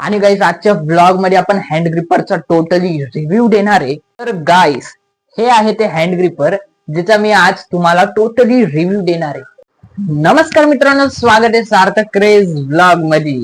आणि गाईस आजच्या ब्लॉग मध्ये आपण हँड ग्रिपरचा टोटली रिव्ह्यू देणार आहे. तर गाईस हे आहे ते हँड ग्रिपर ज्याचा मी आज तुम्हाला टोटली रिव्ह्यू देणार आहे. नमस्कार मित्रांनो, स्वागत आहे सार्थक क्रेज ब्लॉग मध्ये.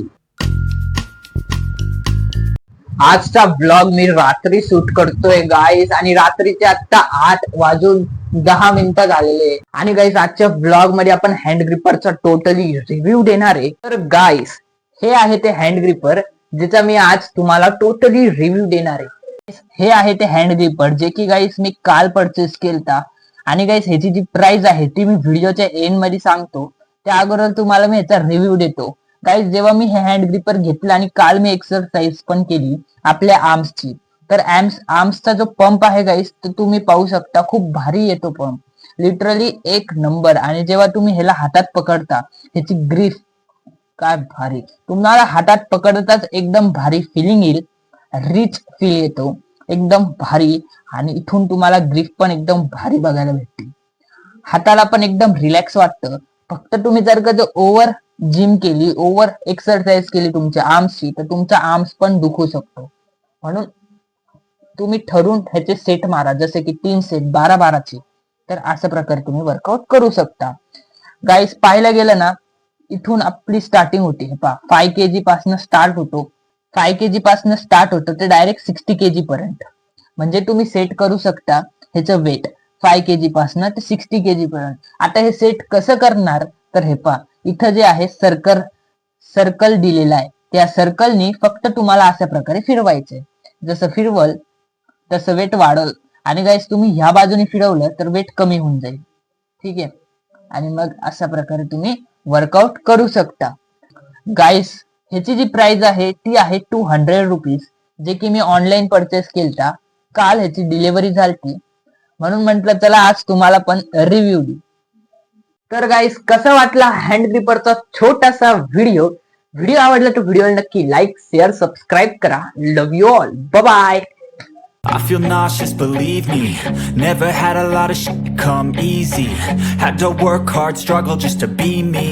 आजचा ब्लॉग मी रात्री शूट करतोय गाईस आणि रात्रीचे आता 8:10 झालेले. आणि गाईस आजच्या ब्लॉग मध्ये आपण हँड ग्रिपरचा टोटली रिव्ह्यू देणार आहे. तर गाईस हे आहे ते हँड ग्रिपर ज्याचा मी आज तुम्हाला टोटली रिव्ह्यू देणार आहे. हे आहे ते हँड ग्रिपर जे की गाईस मी काल परचेस केलता. आणि गाईस ह्याची जी प्राइस आहे ती मी व्हिडिओच्या एंड मध्ये सांगतो. त्या अगोदर तुम्हाला मी ह्याचा रिव्ह्यू देतो. गाईस जेव्हा मी हे हँड ग्रिपर घेतलं आणि काल मी एक्सरसाइज पण केली आपल्या आर्म्सची, तर आर्म्सचा जो पंप आहे गाईस तो तुम्ही पाहू शकता. खूप भारी येतो पंप, लिटरली एक नंबर. आणि जेव्हा तुम्ही ह्याला हातात पकडता ह्याची ग्रिप काय भारी, तुम्हाला हातात पकडताच एकदम भारी फिलिंग येईल, रिच फील येतो एकदम भारी. आणि इथून तुम्हाला ग्रिप पण एकदम भारी बघायला भेटते, हाताला पण एकदम रिलॅक्स वाटतं. फक्त तुम्ही जर का ओव्हर जिम केली, ओव्हर एक्सरसाइज केली तुमच्या आर्म्सची, तर तुमचा आर्म्स पण दुखू शकतो. म्हणून तुम्ही ठरून ह्याचे सेट मारा, जसे की 3 सेट 12-12चे. तर अशा प्रकारे तुम्ही वर्कआउट करू शकता. गाईस पाहायला गेलं ना, इथून आपली स्टार्टिंग होते. 5 kg पासून स्टार्ट होतो. 5 kg पासून स्टार्ट होतं ते डायरेक्ट 60 kg पर्यंत. म्हणजे तुम्ही सेट करू शकता ह्याचं वेट 5 kg पासून ते 60 kg पर्यंत. आता हे सेट कसं करणार, तर हे इथं जे आहे सर्कल दिलेला आहे, त्या सर्कलनी फक्त तुम्हाला अशा प्रकारे फिरवायचंय. जसं फिरवल तसं वेट वाढल. आणि गाईस तुम्ही ह्या बाजूने फिरवलं तर वेट कमी होऊन जाईल. ठीक आहे. आणि मग अशा प्रकारे तुम्ही वर्कआउट करू शकता. गाईस ह्याची जी प्राइस आहे ती आहे 200 रुपीज, जे की मी ऑनलाईन परचेस केलता. काल ह्याची डिलिव्हरी झाली, म्हणून म्हटलं चला आज तुम्हाला पण रिव्ह्यू देऊ. तर गाईस कसा वाटला हँड ग्रिपरचा छोटासा व्हिडिओ आवडला तर व्हिडिओला नक्की लाईक, शेअर, सबस्क्राईब करा. Love you all, bye bye. I feel nauseous, believe me. Never had a lot of shit come easy. Had to work hard, struggle just to be me.